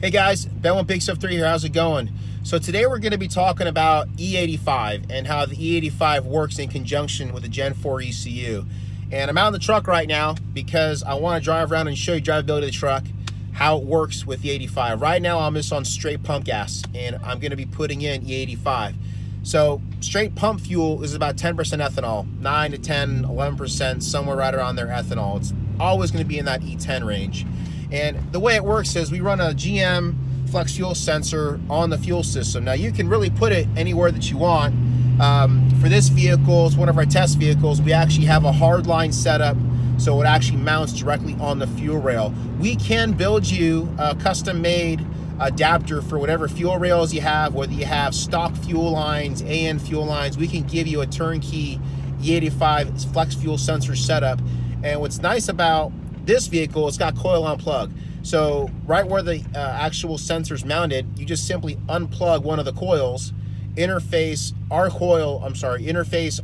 Hey guys, Ben with Bigstuff3 here. How's it going? So today we're going to be talking about E85 and how the E85 works in conjunction with the Gen4 ECU. And I'm out in the truck right now because I want to drive around and show you drivability of the truck, how it works with the E85. Right now I'm just on straight pump gas and I'm going to be putting in E85. So straight pump fuel is about 10% ethanol, 9 to 10, 11%, somewhere right around there ethanol. It's always going to be in that E10 range. And the way it works is we run a GM Flex Fuel sensor on the fuel system. Now you can really put it anywhere that you want. For this vehicle, it's one of our test vehicles, we actually have a hard line setup, so it actually mounts directly on the fuel rail. We can build you a custom-made adapter for whatever fuel rails you have, whether you have stock fuel lines, AN fuel lines. We can give you a turnkey E85 Flex Fuel sensor setup. And what's nice about this vehicle, it's got coil on plug. So right where the actual sensor's mounted, you just simply unplug one of the coils, interface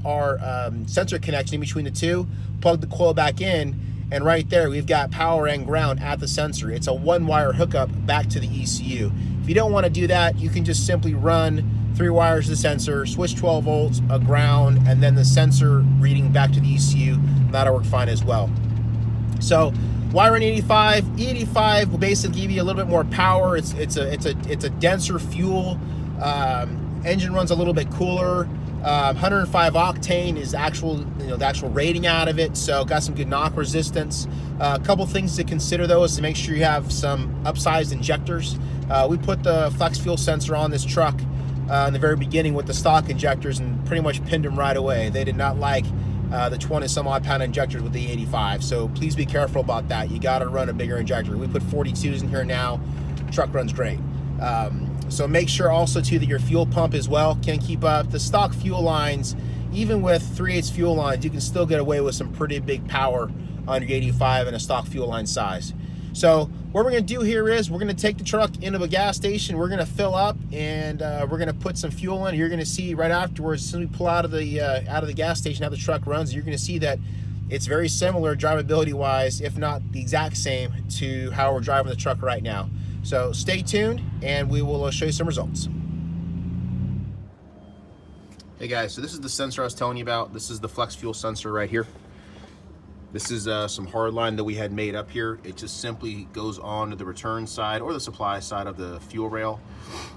our sensor connection in between the two, plug the coil back in, and right there we've got power and ground at the sensor. It's a one-wire hookup back to the ECU. If you don't want to do that, you can just simply run 3 wires to the sensor, switch 12 volts, a ground, and then the sensor reading back to the ECU. That'll work fine as well. So why run E85? E85 will basically give you a little bit more power. It's a denser fuel. Engine runs a little bit cooler. 105 octane is the actual rating out of it, so got some good knock resistance. A couple things to consider though is to make sure you have some upsized injectors. We put the Flex Fuel sensor on this truck in the very beginning with the stock injectors and pretty much pinned them right away. They did not like the 20 some odd pound injectors with the 85, so please be careful about that. You got to run a bigger injector. We put 42s in here now. Truck runs great. So make sure also too that your fuel pump as well can keep up. The stock fuel lines, even with 3/8 fuel lines, you can still get away with some pretty big power on your 85 and a stock fuel line size. So what we're going to do here is we're going to take the truck into a gas station. We're going to fill up and we're going to put some fuel in. You're going to see right afterwards, as soon as we pull out of the gas station, how the truck runs, you're going to see that it's very similar drivability wise, if not the exact same, to how we're driving the truck right now. So stay tuned and we will show you some results. Hey guys, so this is the sensor I was telling you about. This is the Flex Fuel sensor right here. This is some hard line that we had made up here. It just simply goes on to the return side or the supply side of the fuel rail.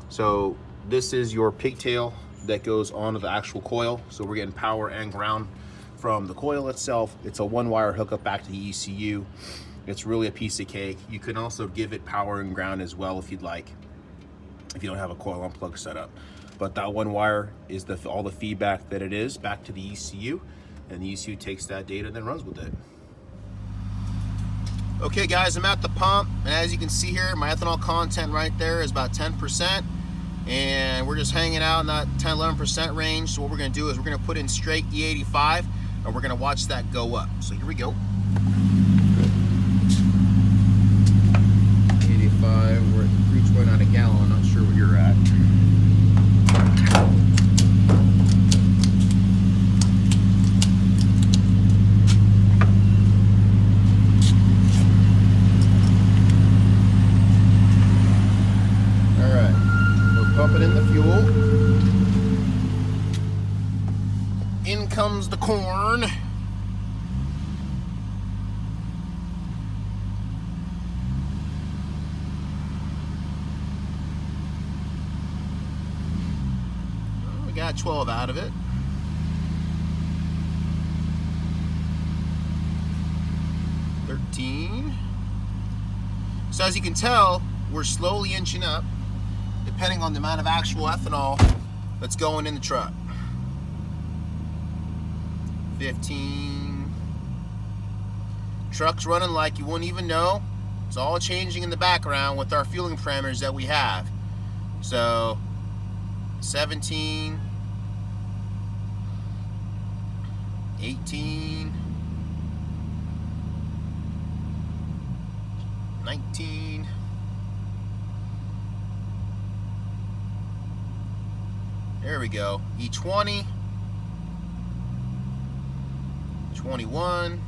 So this is your pigtail that goes onto the actual coil. So we're getting power and ground from the coil itself. It's a one-wire hookup back to the ECU. It's really a piece of cake. You can also give it power and ground as well if you'd like, if you don't have a coil on plug set up. But that one wire is all the feedback that it is back to the ECU. And the ECU takes that data and then runs with it. Okay guys, I'm at the pump, and as you can see here, my ethanol content right there is about 10%, and we're just hanging out in that 10-11% range. So what we're going to do is we're going to put in straight E85, and we're going to watch that go up. So here we go. 85, we're at 3.29 a gallon. I'm not sure where you're at. Pumping in the fuel. In comes the corn. Well, we got 12 out of it. So as you can tell, we're slowly inching up, depending on the amount of actual ethanol that's going in the truck. 15. Truck's running like you wouldn't even know. It's all changing in the background with our fueling parameters that we have. So 17, 18, 19, 20. There we go. E20, 21,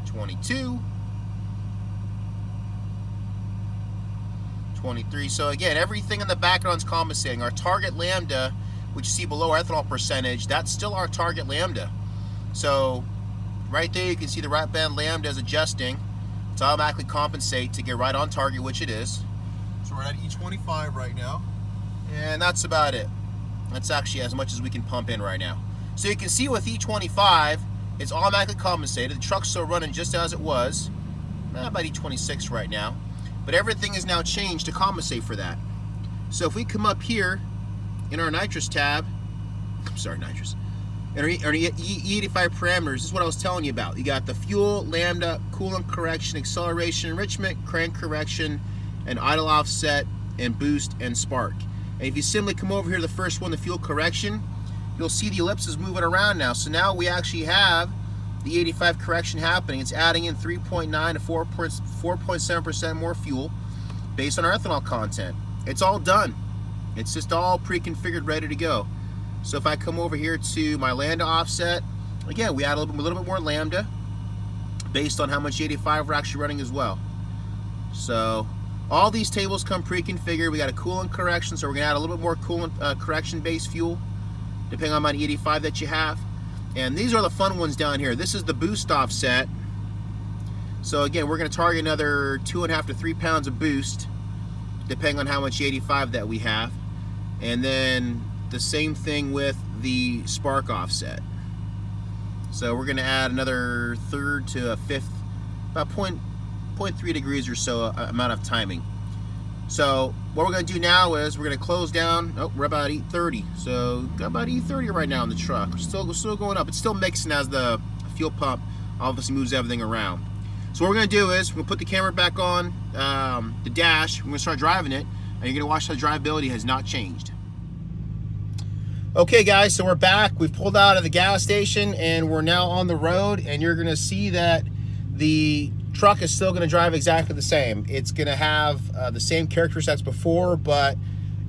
22, 23. So again, everything in the background's compensating. Our target lambda, which you see below our ethanol percentage, that's still our target lambda. So right there you can see the right band lambda is adjusting to automatically compensate to get right on target, which it is. So we're at E25 right now. And that's about it. That's actually as much as we can pump in right now. So you can see with E25, it's automatically compensated. The truck's still running just as it was. About E26 right now. But everything is now changed to compensate for that. So if we come up here in our nitrous tab, in our E85 parameters, this is what I was telling you about. You got the fuel, lambda, coolant correction, acceleration enrichment, crank correction, and idle offset, and boost, and spark. And if you simply come over here to the first one, the fuel correction, you'll see the ellipses moving around now. So now we actually have the 85 correction happening. It's adding in 3.9 to 4.7% more fuel based on our ethanol content. It's all done. It's just all pre-configured, ready to go. So if I come over here to my lambda offset, again, we add a little bit more lambda based on how much 85 we're actually running as well. So all these tables come pre-configured. We got a coolant correction, so we're gonna add a little bit more coolant correction-based fuel, depending on the 85 that you have. And these are the fun ones down here. This is the boost offset. So again, we're gonna target another 2.5 to 3 pounds of boost, depending on how much 85 that we have. And then the same thing with the spark offset. So we're gonna add another 1/3 to a 1/5, about 0.3 degrees or so amount of timing. So what we're going to do now is we're going to close down. Oh, we're about E30. So got about E30 right now in the truck. We're still going up. It's still mixing as the fuel pump obviously moves everything around. So what we're going to do is we're going to put the camera back on the dash. We're going to start driving it, and you're going to watch how the drivability has not changed. Okay guys, so we're back. We've pulled out of the gas station and we're now on the road, and you're going to see that the truck is still going to drive exactly the same. It's going to have the same characteristics before, but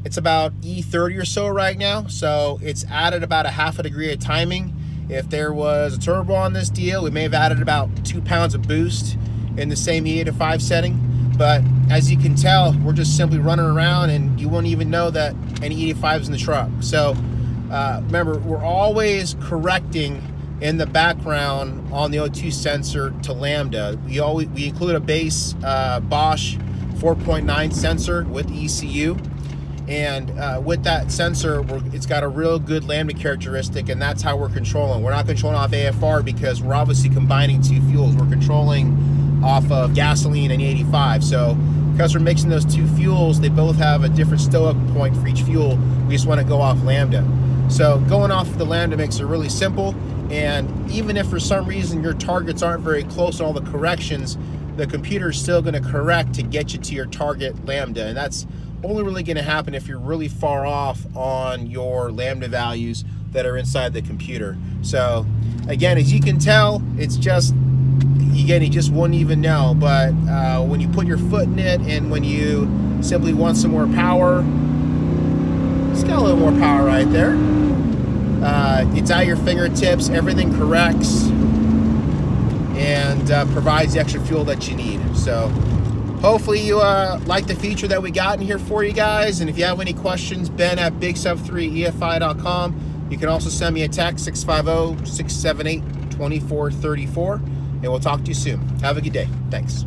it's about E30 or so right now. So it's added about a 1/2 degree of timing. If there was a turbo on this deal, we may have added about 2 pounds of boost in the same E85 setting. But as you can tell, we're just simply running around and you won't even know that any E85 is in the truck. So remember, we're always correcting in the background on the O2 sensor to lambda. We include a base Bosch 4.9 sensor with ECU, and with that sensor, it's got a real good lambda characteristic, and that's how we're controlling. We're not controlling off AFR because we're obviously combining two fuels. We're controlling off of gasoline and 85. So because we're mixing those two fuels, they both have a different stoic point for each fuel. We just want to go off lambda. So going off the lambda makes it really simple. And even if for some reason your targets aren't very close to all the corrections, the computer is still going to correct to get you to your target lambda. And that's only really going to happen if you're really far off on your lambda values that are inside the computer. So again, as you can tell, it's just, again, you just wouldn't even know. But when you put your foot in it and when you simply want some more power, it's got a little more power right there. It's at your fingertips, everything corrects and provides the extra fuel that you need. So hopefully you like the feature that we got in here for you guys. And if you have any questions, Ben at Bigstuff3 You can also send me a text, 650-678-2434, and we'll talk to you soon. Have a good day. Thanks.